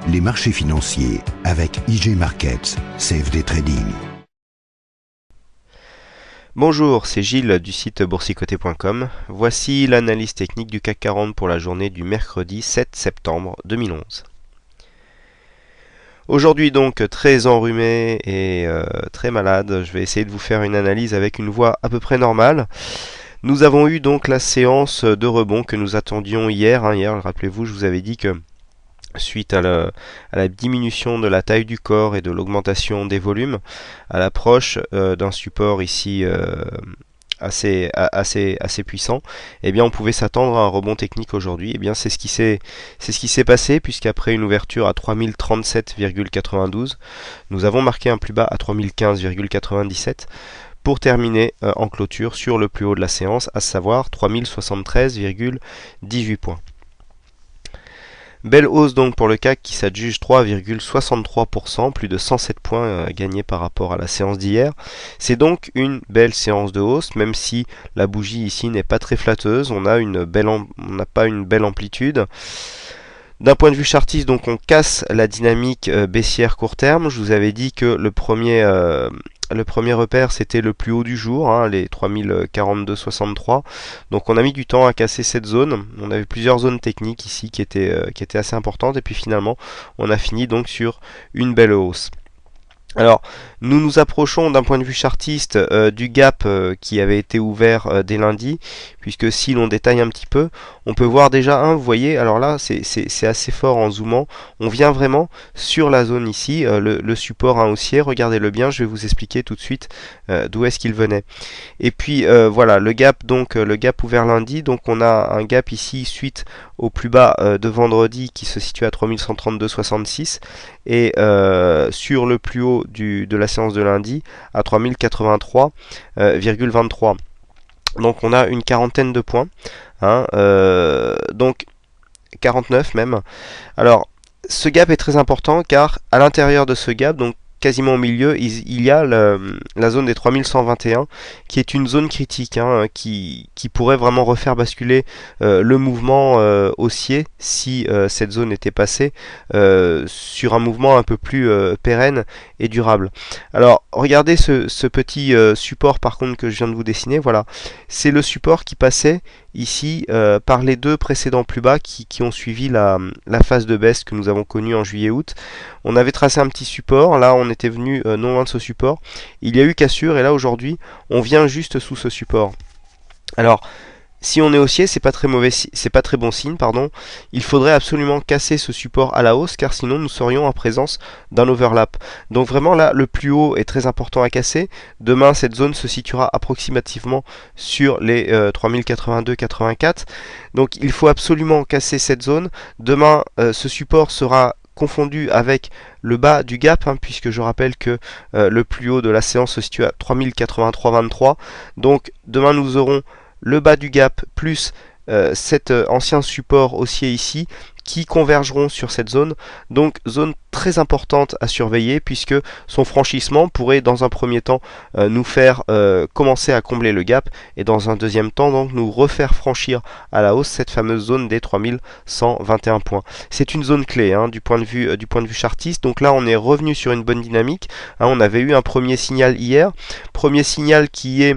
les marchés financiers avec IG Markets, CFD Trading. Bonjour, c'est Gilles du site boursicoté.com. Voici l'analyse technique du CAC 40 pour la journée du mercredi 7 septembre 2011. Aujourd'hui donc très enrhumé et très malade, je vais essayer de vous faire une analyse avec une voix à peu près normale. Nous avons eu donc la séance de rebond que nous attendions hier. Hier, rappelez-vous, je vous avais dit que suite à la diminution de la taille du corps et de l'augmentation des volumes, à l'approche d'un support ici assez puissant, eh bien on pouvait s'attendre à un rebond technique aujourd'hui. Eh bien c'est ce qui s'est passé, puisqu'après une ouverture à 3037,92, nous avons marqué un plus bas à 3015,97 pour terminer en clôture sur le plus haut de la séance, à savoir 3073,18 points. Belle hausse donc pour le CAC qui s'adjuge 3,63%, plus de 107 points gagnés par rapport à la séance d'hier. C'est donc une belle séance de hausse, même si la bougie ici n'est pas très flatteuse. On n'a pas une belle amplitude. D'un point de vue chartiste, donc on casse la dynamique baissière court terme. Je vous avais dit que le premier repère c'était le plus haut du jour, les 3042,63. Donc on a mis du temps à casser cette zone. On avait plusieurs zones techniques ici qui étaient assez importantes, et puis finalement on a fini donc sur une belle hausse. Alors, nous nous approchons d'un point de vue chartiste du gap qui avait été ouvert dès lundi, puisque si l'on détaille un petit peu, on peut voir déjà vous voyez, alors là c'est assez fort en zoomant, on vient vraiment sur la zone ici, le support haussier, regardez-le bien, je vais vous expliquer tout de suite d'où est-ce qu'il venait. Et puis voilà, le gap ouvert lundi, donc on a un gap ici suite au plus bas de vendredi qui se situe à 3132,66 et sur le plus haut de la séance de lundi à 3083,23. Donc on a une quarantaine de points, donc 49 même. Alors ce gap est très important car à l'intérieur de ce gap, donc quasiment au milieu, il y a la zone des 3121 qui est une zone critique qui pourrait vraiment refaire basculer le mouvement haussier si cette zone était passée sur un mouvement un peu plus pérenne et durable. Alors regardez ce petit support par contre que je viens de vous dessiner, voilà, c'est le support qui passait ici par les deux précédents plus bas qui ont suivi la phase de baisse que nous avons connue en juillet-août. On avait tracé un petit support, là on était venu non loin de ce support, il y a eu cassure et là aujourd'hui on vient juste sous ce support. Alors si on est haussier, c'est pas très bon signe, pardon. Il faudrait absolument casser ce support à la hausse, car sinon nous serions en présence d'un overlap. Donc vraiment là, le plus haut est très important à casser. Demain, cette zone se situera approximativement sur les 3082,84. Donc il faut absolument casser cette zone. Demain, ce support sera confondu avec le bas du gap, puisque je rappelle que le plus haut de la séance se situe à 3083,23. Donc demain nous aurons le bas du gap plus cet ancien support haussier ici qui convergeront sur cette zone, donc zone très importante à surveiller puisque son franchissement pourrait dans un premier temps nous faire commencer à combler le gap et dans un deuxième temps donc nous refaire franchir à la hausse cette fameuse zone des 3121 points. C'est une zone clé du point de vue chartiste. Donc là on est revenu sur une bonne dynamique, on avait eu un premier signal hier, premier signal qui est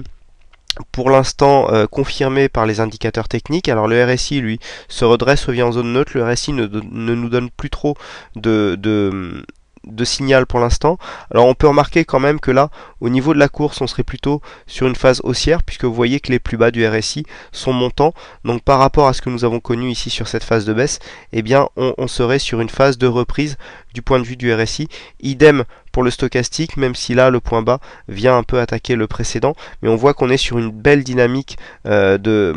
pour l'instant confirmé par les indicateurs techniques. Alors le RSI lui se redresse, revient en zone neutre. Le RSI ne nous donne plus trop de signal pour l'instant. Alors on peut remarquer quand même que là au niveau de la course on serait plutôt sur une phase haussière, puisque vous voyez que les plus bas du RSI sont montants. Donc par rapport à ce que nous avons connu ici sur cette phase de baisse, eh bien on serait sur une phase de reprise du point de vue du RSI. Idem pour le stochastique, même si là le point bas vient un peu attaquer le précédent, mais on voit qu'on est sur une belle dynamique de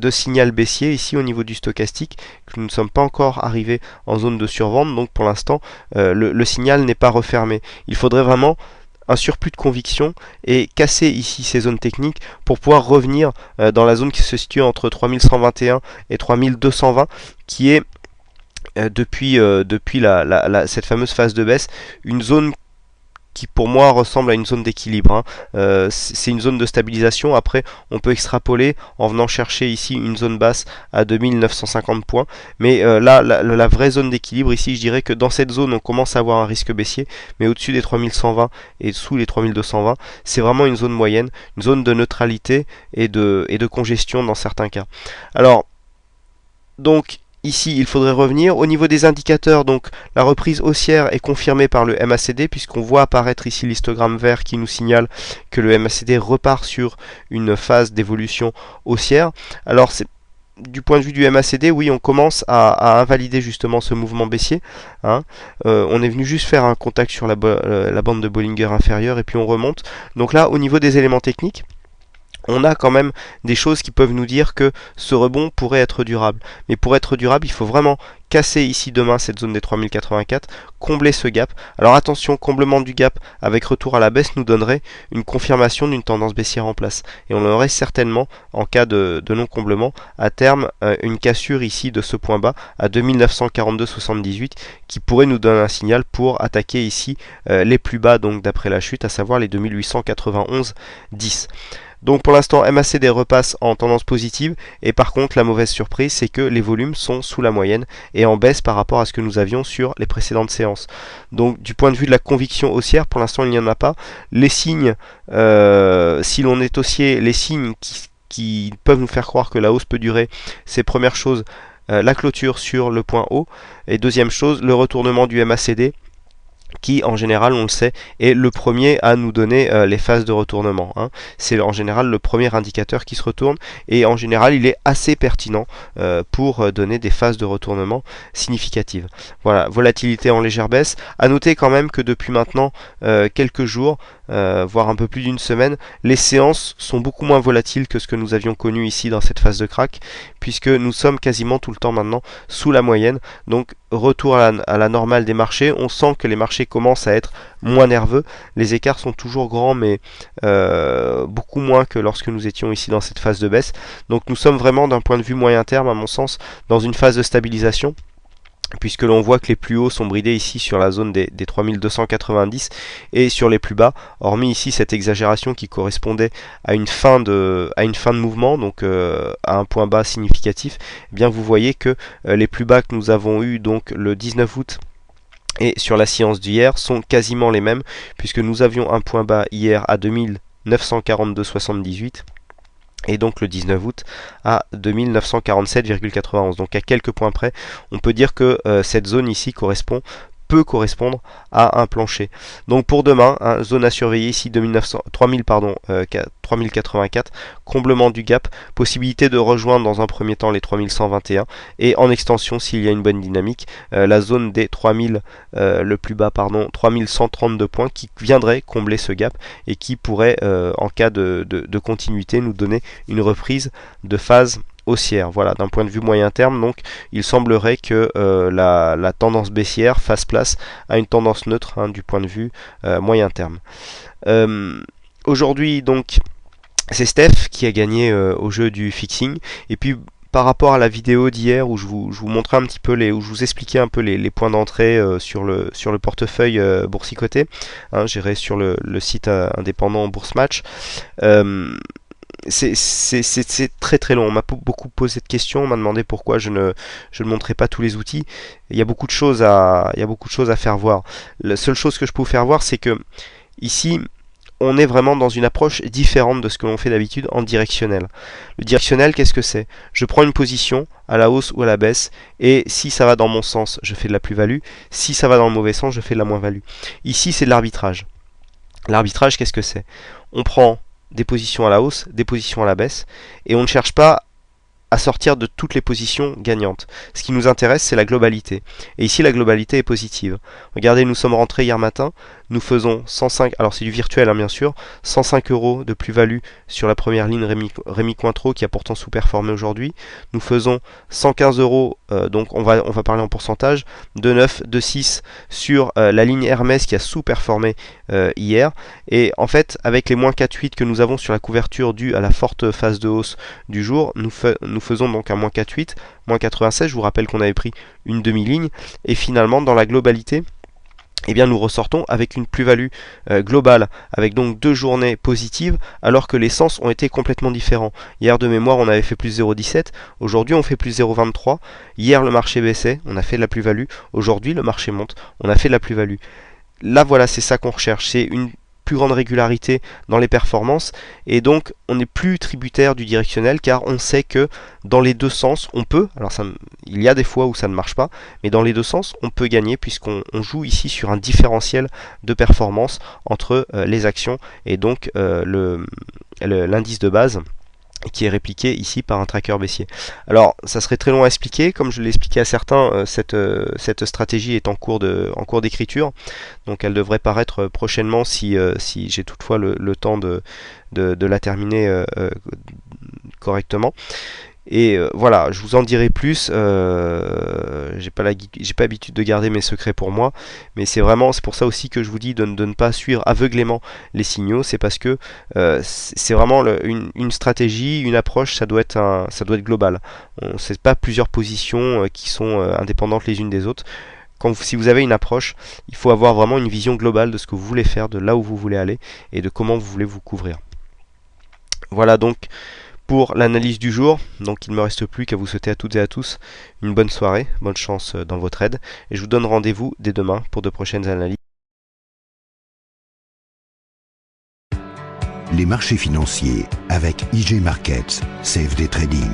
signal baissier ici au niveau du stochastique, que nous ne sommes pas encore arrivés en zone de survente. Donc pour l'instant le signal n'est pas refermé. Il faudrait vraiment un surplus de conviction et casser ici ces zones techniques pour pouvoir revenir dans la zone qui se situe entre 3121 et 3220, qui est depuis cette fameuse phase de baisse une zone qui pour moi ressemble à une zone d'équilibre, hein. C'est une zone de stabilisation. Après, on peut extrapoler en venant chercher ici une zone basse à 2950 points. Mais là, la vraie zone d'équilibre ici, je dirais que dans cette zone, on commence à avoir un risque baissier. Mais au-dessus des 3120 et sous les 3220, c'est vraiment une zone moyenne, une zone de neutralité et de congestion dans certains cas. Alors, donc, ici, il faudrait revenir. Au niveau des indicateurs, donc la reprise haussière est confirmée par le MACD, puisqu'on voit apparaître ici l'histogramme vert qui nous signale que le MACD repart sur une phase d'évolution haussière. Alors, du point de vue du MACD, oui, on commence à invalider justement ce mouvement baissier, hein. On est venu juste faire un contact sur la bande de Bollinger inférieure et puis on remonte. Donc là, au niveau des éléments techniques, on a quand même des choses qui peuvent nous dire que ce rebond pourrait être durable. Mais pour être durable, il faut vraiment casser ici demain cette zone des 3084, combler ce gap. Alors attention, comblement du gap avec retour à la baisse nous donnerait une confirmation d'une tendance baissière en place. Et on aurait certainement, en cas de non-comblement, à terme une cassure ici de ce point bas à 2942,78 qui pourrait nous donner un signal pour attaquer ici les plus bas donc d'après la chute, à savoir les 2891,10. Donc pour l'instant, MACD repasse en tendance positive et par contre la mauvaise surprise c'est que les volumes sont sous la moyenne et en baisse par rapport à ce que nous avions sur les précédentes séances. Donc du point de vue de la conviction haussière, pour l'instant il n'y en a pas. Les signes, si l'on est haussier, les signes qui peuvent nous faire croire que la hausse peut durer, c'est première chose la clôture sur le point haut et deuxième chose le retournement du MACD, qui en général, on le sait, est le premier à nous donner les phases de retournement, hein. C'est en général le premier indicateur qui se retourne et en général il est assez pertinent pour donner des phases de retournement significatives. Voilà, volatilité en légère baisse. À noter quand même que depuis maintenant quelques jours, voire un peu plus d'une semaine, les séances sont beaucoup moins volatiles que ce que nous avions connu ici dans cette phase de crack, puisque nous sommes quasiment tout le temps maintenant sous la moyenne. Donc retour à la normale des marchés, on sent que les marchés commencent à être moins nerveux, les écarts sont toujours grands mais beaucoup moins que lorsque nous étions ici dans cette phase de baisse. Donc nous sommes vraiment d'un point de vue moyen terme à mon sens dans une phase de stabilisation, puisque l'on voit que les plus hauts sont bridés ici sur la zone des 3290 et sur les plus bas, hormis ici cette exagération qui correspondait à une fin de mouvement, donc à un point bas significatif, eh bien vous voyez que les plus bas que nous avons eu donc le 19 août et sur la séance d'hier sont quasiment les mêmes, puisque nous avions un point bas hier à 2942,78 et donc le 19 août à 2947,91. Donc à quelques points près, on peut dire que cette zone ici peut correspondre à un plancher. Donc pour demain, hein, zone à surveiller ici 3084, comblement du gap, possibilité de rejoindre dans un premier temps les 3121 et en extension s'il y a une bonne dynamique, la zone des 3132 points qui viendrait combler ce gap et qui pourrait en cas de continuité nous donner une reprise de phase haussière. Voilà, d'un point de vue moyen terme, donc il semblerait que la tendance baissière fasse place à une tendance neutre, hein, du point de vue moyen terme. Aujourd'hui, donc, c'est Steph qui a gagné au jeu du fixing. Et puis, par rapport à la vidéo d'hier où je vous montrais un petit peu où je vous expliquais un peu les points d'entrée sur le portefeuille boursicoté, hein, géré sur le site indépendant Bourse Match. C'est très très long. On m'a beaucoup posé de questions, on m'a demandé pourquoi je ne montrais pas tous les outils. Il y a beaucoup de choses à faire voir. La seule chose que je peux vous faire voir, c'est que ici, on est vraiment dans une approche différente de ce que l'on fait d'habitude en directionnel. Le directionnel, qu'est-ce que c'est? Je prends une position à la hausse ou à la baisse, et si ça va dans mon sens, je fais de la plus-value. Si ça va dans le mauvais sens, je fais de la moins-value. Ici, c'est de l'arbitrage. L'arbitrage, qu'est-ce que c'est? On prend des positions à la hausse, des positions à la baisse, et on ne cherche pas à sortir de toutes les positions gagnantes. Ce qui nous intéresse, c'est la globalité. Et ici, la globalité est positive. Regardez, nous sommes rentrés hier matin, nous faisons 105, alors c'est du virtuel hein, bien sûr, 105 € de plus-value sur la première ligne Rémi Cointreau qui a pourtant sous-performé aujourd'hui. Nous faisons 115 €, donc on va parler en pourcentage, de 9, de 6 sur la ligne Hermès qui a sous-performé hier. Et en fait, avec les moins 4,8 que nous avons sur la couverture due à la forte phase de hausse du jour, nous faisons donc un moins 4,8, moins 96. Je vous rappelle qu'on avait pris une demi-ligne. Et finalement, dans la globalité, eh bien nous ressortons avec une plus-value globale, avec donc 2 journées positives, alors que les sens ont été complètement différents. Hier de mémoire on avait fait plus 0,17, aujourd'hui on fait plus 0,23, hier le marché baissait, on a fait de la plus-value, aujourd'hui le marché monte, on a fait de la plus-value. Là voilà, c'est ça qu'on recherche, c'est une plus grande régularité dans les performances, et donc on n'est plus tributaire du directionnel, car on sait que dans les deux sens on peut, alors il y a des fois où ça ne marche pas, mais dans les deux sens on peut gagner, puisqu'on joue ici sur un différentiel de performance entre les actions et donc l'indice de base, qui est répliqué ici par un tracker baissier. Alors ça serait très long à expliquer, comme je l'ai expliqué à certains, cette stratégie est en cours d'écriture, donc elle devrait paraître prochainement si j'ai toutefois le temps de la terminer correctement. Et voilà, je vous en dirai plus. J'ai pas l'habitude de garder mes secrets pour moi, mais c'est pour ça aussi que je vous dis de ne pas suivre aveuglément les signaux. C'est parce que c'est vraiment une stratégie, une approche. Ça doit être global. C'est pas plusieurs positions qui sont indépendantes les unes des autres. Si vous avez une approche, il faut avoir vraiment une vision globale de ce que vous voulez faire, de là où vous voulez aller et de comment vous voulez vous couvrir. Voilà donc pour l'analyse du jour. Donc il ne me reste plus qu'à vous souhaiter à toutes et à tous une bonne soirée, bonne chance dans votre aide, et je vous donne rendez-vous dès demain pour de prochaines analyses. Les marchés financiers avec IG Markets, CFD Trading.